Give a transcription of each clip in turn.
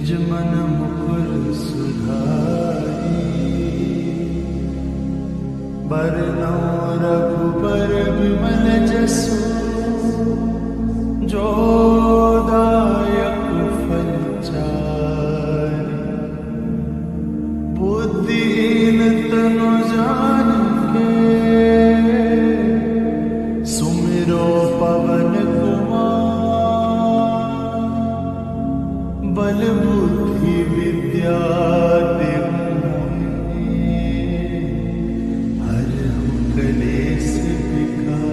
निज मन मुकुर सुधारी, बरनौ रघुबर विमल जसु, जो दायक फल चारि। बुद्धिहीन तनु जानिके, सुमिरो पवन कुमार। बल बुद्धि विद्या देहु मोहि, हरहु कलेस विकार।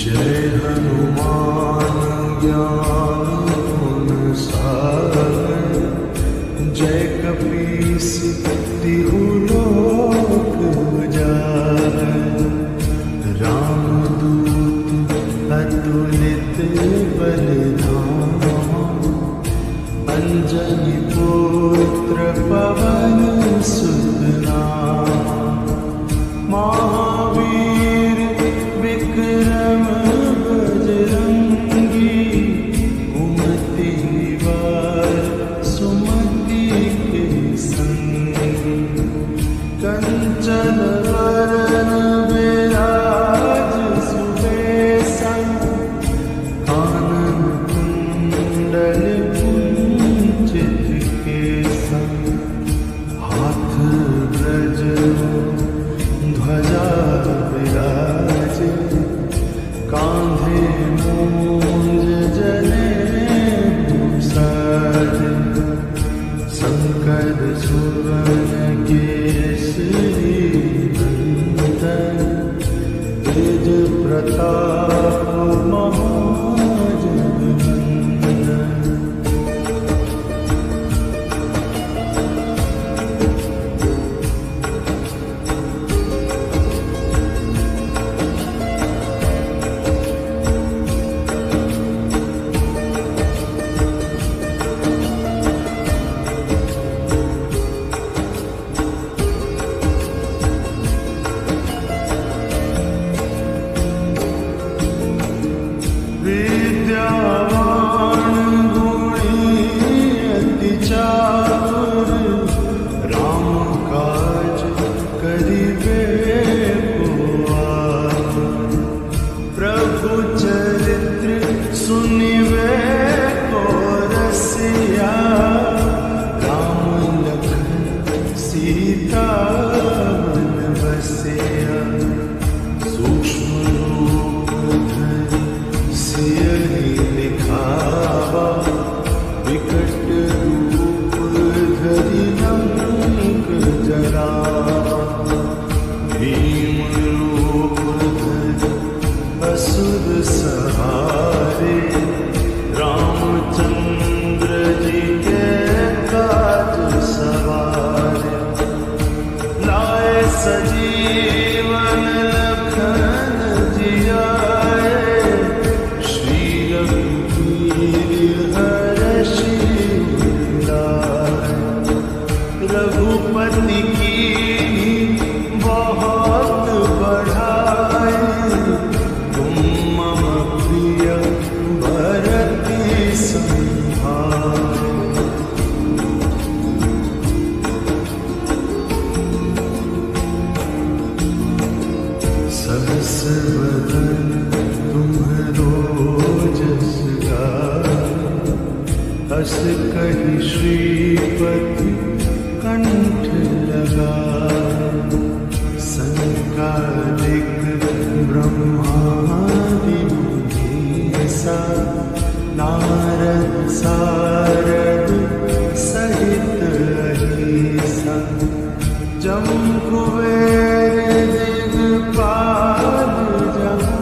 जय हनुमान ज्ञान गुण सागर, जय कपीस तिहु लोक उजागर। रामदूत अतुलित बल धामा, अंजनी पुत्र पवन सुत नामा। महावीर विक्रम बजरंगी, कुमति निवार सुमति के संगी। कंचन वरन विराज सुबेसा, कानन कुंडल कुंचित केसा। हाथ ब्रजमो ध्वजा विराजे, कांधे मूंज जनेऊ साजे। शंकर सुवन केसरी नंदन, तेज प्रताप महाजगवंदन। विद्यावान गुणी अति चातुर, राम काज करिबे को आतुर। प्रभु चरित्र सुनिबे को रसिया, राम लखन सीता मन बसिया। सूक्ष्म रूप धरि सियहि दिखावा, विकट रूप धरि लंक जरावा। भीम रूप धरि असुर सहारे, रामचंद्र जी के काज सवारे। लाए सजीवन लखन जियाए, श्री रघुवीर हरषि लाए। रघुपति कीन्ही बहुत बड़ाई, तुम मम प्रिय भरति संभाई। सहस वदन तुम्हरो जस गाई, अस कहि श्रीपति कंठ लगाई। संकालिक ब्रह्मादि मुनीसा, नारद सारद सहित अहिसा। जम कुबेर दिगपाल जहाँ,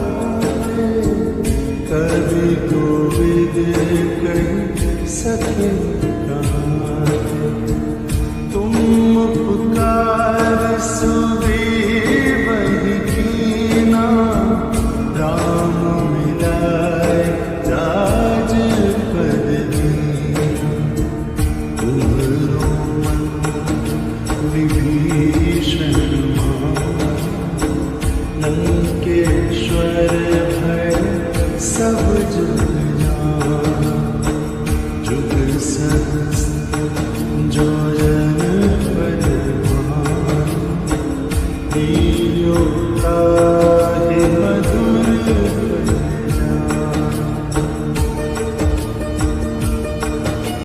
कवि कोविद कहि विभीषण